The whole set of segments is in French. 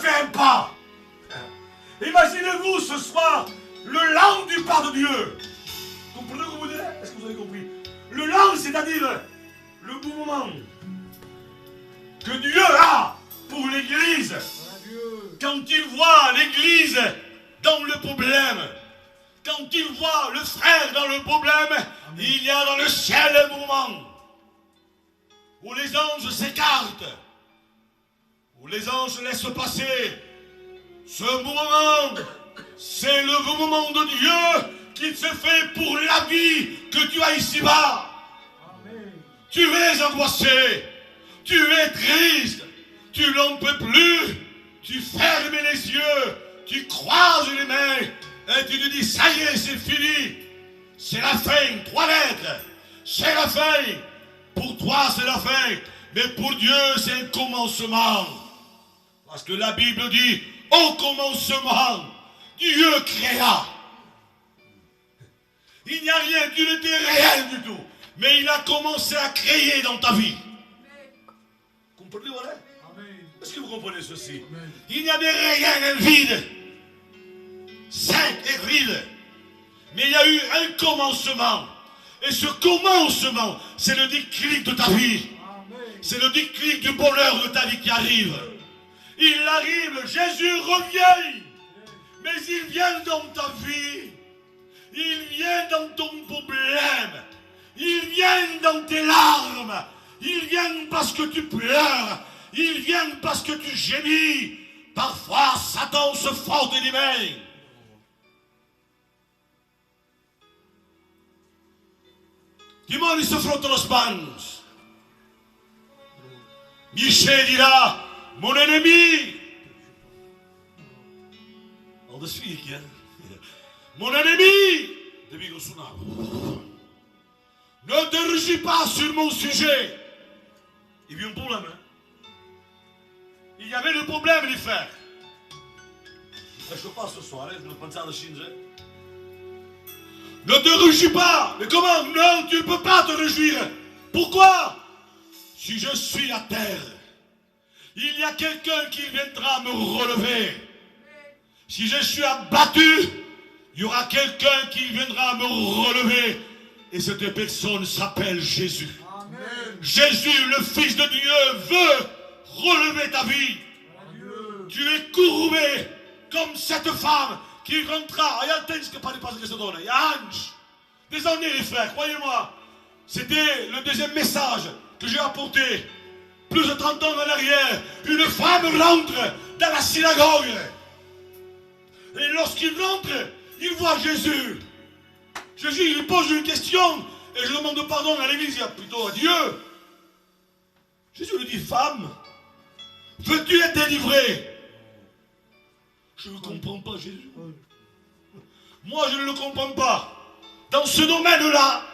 fait un pas. Imaginez-vous ce soir le lent du pas de Dieu. Comprenez ce que vous dites? Est-ce que vous avez compris? Le lent, c'est-à-dire le mouvement que Dieu a pour l'Église. Quand il voit l'Église dans le problème, quand il voit le frère dans le problème, il y a dans le ciel un moment où les anges s'écartent, où les anges laissent passer. Ce moment, c'est le moment de Dieu qui se fait pour la vie que tu as ici-bas. Tu es angoissé, tu es triste, tu n'en peux plus, tu fermes les yeux, tu croises les mains et tu te dis ça y est, c'est fini. C'est la fin, 3 lettres, c'est la fin. Pour toi, c'est la fin, mais pour Dieu, c'est un commencement. Parce que la Bible dit, au commencement, Dieu créa. Il n'y a rien, tu n'étais rien du tout. Mais il a commencé à créer dans ta vie. Comprenez, voilà? Est-ce que vous comprenez ceci? Amen. Il n'y avait rien, un vide. Sec et vide. Mais il y a eu un commencement. Et ce commencement, c'est le déclic de ta vie. C'est le déclic du bonheur de ta vie qui arrive. Il arrive, Jésus revient. Mais il vient dans ta vie. Il vient dans ton problème. Il vient dans tes larmes. Il vient parce que tu pleures. Il vient parce que tu gémis. Parfois, Satan se frotte les mains. Dis-moi, il se frotte les mains. Michel dira, mon ennemi. On te suit, hein? Mon ennemi. Ne te rugis pas sur mon sujet. Il y a eu un problème. Hein? Il y avait le problème, les frères. Je ne pas ce soir, je ne pense pas à la Chine. Ne te rugis pas. Mais comment? Non, tu ne peux pas te réjouir. Pourquoi? Si je suis à terre, il y a quelqu'un qui viendra me relever. Si je suis abattu, il y aura quelqu'un qui viendra me relever. Et cette personne s'appelle Jésus. Amen. Jésus, le Fils de Dieu, veut relever ta vie. Adieu. Tu es courbé comme cette femme qui rentra. Il y a Ange. Des années, les frères, croyez-moi. C'était le deuxième message que j'ai apporté. Plus de 30 ans en arrière, une femme rentre dans la synagogue. Et lorsqu'il rentre, il voit Jésus. Jésus, il lui pose une question. Et je demande pardon à l'église, plutôt à Dieu. Jésus lui dit, femme, veux-tu être délivrée? Je ne comprends pas Jésus. Moi, je ne le comprends pas. Dans ce domaine-là,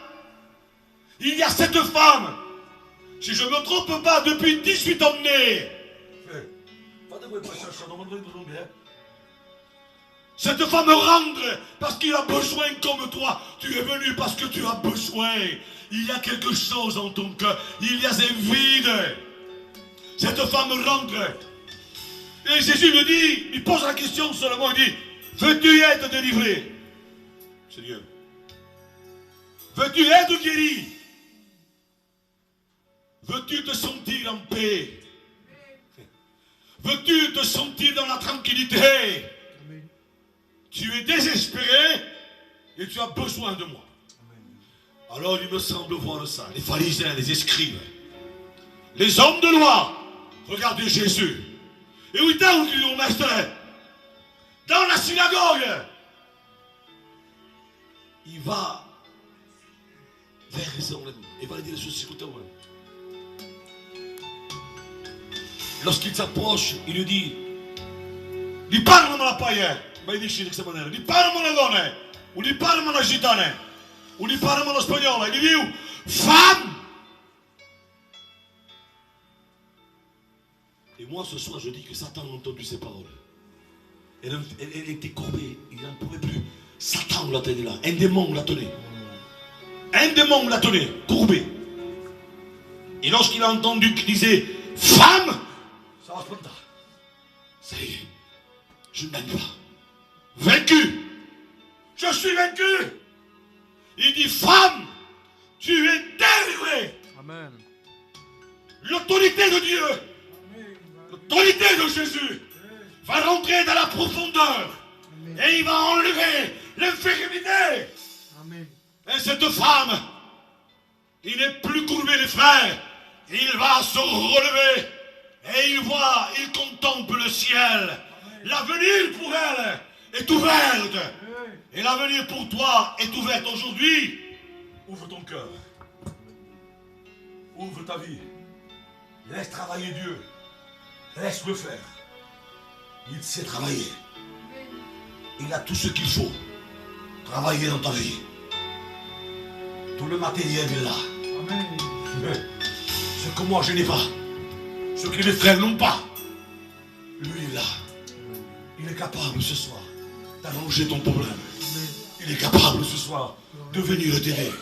il y a cette femme. Si je ne me trompe pas, depuis 18 ans née. Cette femme rentre parce qu'il a besoin comme toi. Tu es venu parce que tu as besoin. Il y a quelque chose dans ton cœur. Il y a un vide. Cette femme rentre. Et Jésus lui dit, il pose la question seulement, il dit, veux-tu être délivré? Seigneur. Veux-tu être guéri? Veux-tu te sentir en paix? Veux-tu te sentir dans la tranquillité? Tu es désespéré et tu as besoin de moi. Alors il me semble voir ça. Les pharisiens, les scribes, les hommes de loi, regardez Jésus. Et où était le maître? Dans la synagogue. Il va vers les hommes. Il va dire ceci. Lorsqu'il s'approche, il lui dit, gli parlano la paia, ma gli dice in questa maniera, gli parlano la donna, o gli parlano la gitana, o gli parlano la spagnola, e gli dico, femme! Et moi ce soir je dis que Satan a entendu ces paroles. Elle était courbée, il n'en pouvait plus. Satan l'a tenu là, un démon l'a tenu. Un démon l'a tenu, courbé. Et lorsqu'il a entendu qu'il disait, femme! Ça y est, je ne gagne pas. Vaincu. Je suis vaincu. Il dit, femme, tu es délivrée. Amen. L'autorité de Dieu, l'autorité de Jésus va rentrer dans la profondeur. Et il va enlever l'infirmité. Et cette femme, il n'est plus courbé les frères. Il va se relever. Et il voit, il contemple le ciel. L'avenir pour elle est ouverte. Et l'avenir pour toi est ouvert aujourd'hui. Ouvre ton cœur. Ouvre ta vie. Laisse travailler Dieu. Laisse-le faire. Il sait travailler. Il a tout ce qu'il faut. Travailler dans ta vie. Tout le matériel est là. Amen. Ce que moi je n'ai pas. Ce que les frères n'ont pas. Lui est là. Il est capable ce soir d'arranger ton problème. Il est capable ce soir de venir t'aider.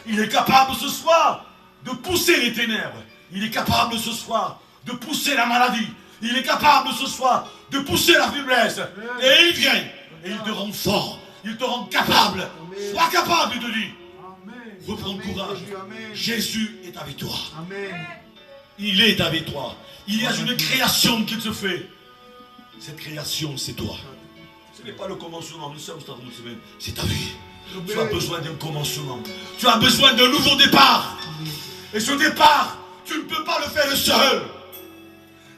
Il est capable ce soir de pousser les ténèbres. Il est capable ce soir de pousser la maladie. Il est capable ce soir de pousser la faiblesse. Et il vient. Et il te rend fort. Il te rend capable. Sois capable, il te dit. Reprends courage. Jésus est avec toi. Il est avec toi. Il y a une création qui se fait. Cette création, c'est toi. Ce n'est pas le commencement. Nous sommes dans une semaine. C'est ta vie. Tu as besoin d'un commencement. Tu as besoin d'un nouveau départ. Et ce départ, tu ne peux pas le faire seul.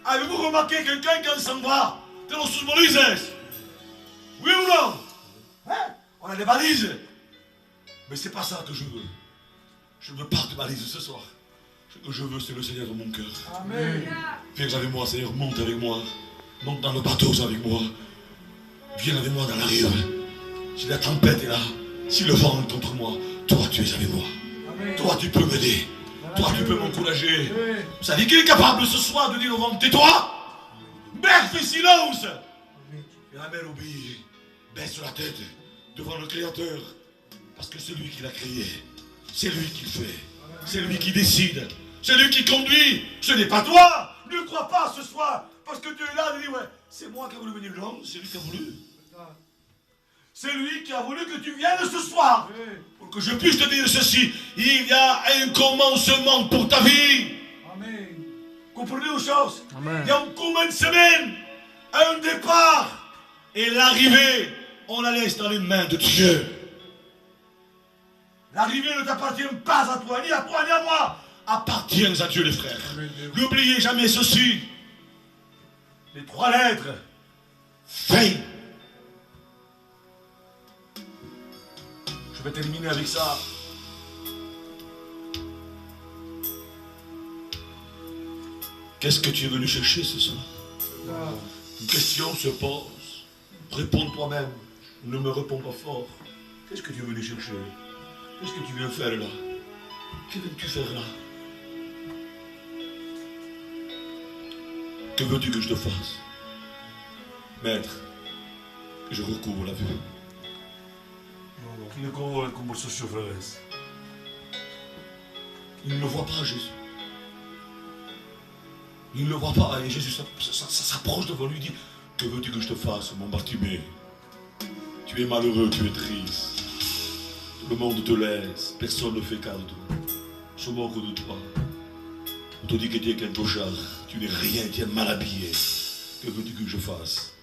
Avez-vous remarqué quelqu'un quand il s'en va dans nos sous-valises? Oui ou non? Hein? On a des valises. Mais c'est pas ça que je veux. Je ne veux pas de valises ce soir. Ce que je veux, c'est le Seigneur dans mon cœur. Amen. Viens avec moi, Seigneur, monte avec moi. Monte dans le bateau avec moi. Viens avec moi dans la rive. Si la tempête est là, si le vent est contre moi, toi tu es avec moi. Amen. Toi tu peux m'aider. Toi tu peux m'encourager. Vous savez qu'il est capable ce soir de dire au vent, tais-toi. Mère, fais silence. Et la mère obéit. Baisse la tête devant le Créateur. Parce que c'est lui qui l'a créé. C'est lui qui fait. C'est lui qui décide. C'est lui qui conduit. Ce n'est pas toi. Ne crois pas ce soir. Parce que Dieu est là, il dit, ouais, c'est moi qui ai voulu venir. Non, c'est lui qui a voulu. C'est lui qui a voulu que tu viennes ce soir. Pour que je puisse te dire ceci. Il y a un commencement pour ta vie. Amen. Comprenez aux choses? Amen. Il y a un commencement, un départ. Et l'arrivée, on la laisse dans les mains de Dieu. L'arrivée ne t'appartient pas à toi, ni à toi, ni à moi. Appartient à Dieu, les frères. N'oubliez jamais ceci. Les 3 lettres. Fin. Je vais terminer avec ça. Qu'est-ce que tu es venu chercher ce soir? Une question se pose. Réponds toi-même. Ne me réponds pas fort. Qu'est-ce que tu es venu chercher? Qu'est-ce que tu viens faire là? Que viens-tu faire là? Que veux-tu que je te fasse? Maître, que je recouvre la vue. Il ne le voit pas, Jésus. Il ne le voit pas. Et Jésus s'approche devant lui et dit, que veux-tu que je te fasse, mon Bartimée? Tu es malheureux, tu es triste. Tout le monde te laisse. Personne ne fait cas de toi. Je me moque de toi. On te dit que tu es qu'un clochard. Tu n'es rien, tu es mal habillé. Que veux-tu que je fasse?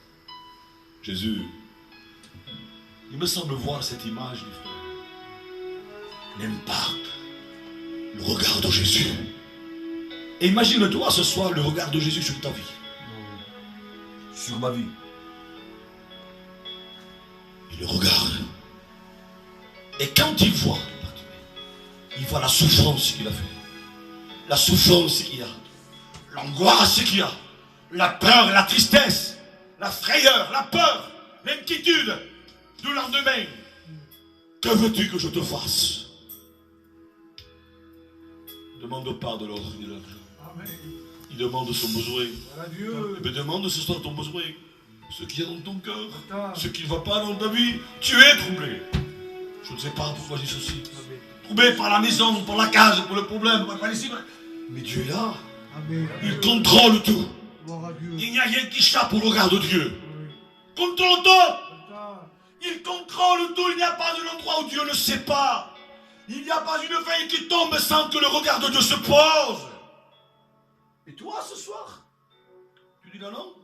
Jésus, il me semble voir cette image, les frères. L'impact, le regard de Jésus. Et imagine-toi ce soir le regard de Jésus sur ta vie. Sur ma vie. Il le regarde. Et quand il voit la souffrance qu'il a fait. La souffrance qu'il y a. L'angoisse qu'il y a. La peur, la tristesse. La frayeur, la peur. L'inquiétude du lendemain. Que veux-tu que je te fasse? Il demande pas de l'ordre ni de l'argent. Il demande son besoin. Il me demande ce soir ton besoin. Ce qu'il y a dans ton cœur. Ce qui ne va pas dans ta vie. Tu es troublé. Je ne sais pas pourquoi je dis ceci. Troublé par la maison, par la case, pour le problème, par ici. Mais Dieu est là. Il contrôle tout. Gloire à Dieu. Il n'y a rien qui échappe au regard de Dieu. Oui. Contrôle tout. Il contrôle tout. Il n'y a pas un endroit où Dieu ne sait pas. Il n'y a pas une feuille qui tombe sans que le regard de Dieu se pose. Et toi, ce soir, tu dis non, non.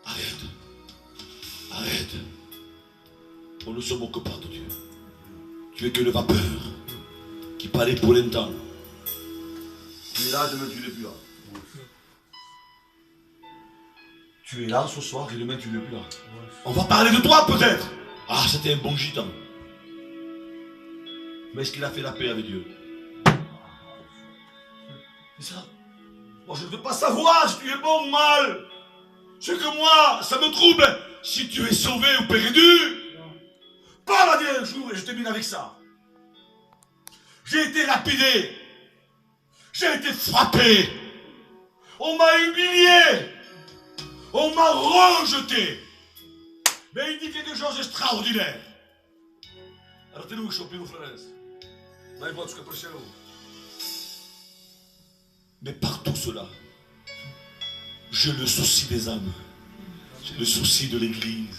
Arrête. Arrête. On ne se moque pas de Dieu. Tu es que une vapeur qui paraît pour l'instant. Tu es là, demain tu n'es plus là. Tu es là ce soir et demain tu n'es plus là. On va parler de toi peut-être. Ah, c'était un bon gitan. Mais est-ce qu'il a fait la paix avec Dieu? C'est ça. Moi je ne veux pas savoir si tu es bon ou mal. C'est que moi, ça me trouble si tu es sauvé ou perdu. Parle à Dieu un jour et je termine avec ça. J'ai été lapidé. J'ai été frappé. On m'a humilié. On m'a rejeté. Mais il dit quelque chose d'extraordinaire. Arrêtez-nous, Chopin ou Florence. Mais par tout cela, j'ai le souci des âmes. J'ai le souci de l'Église.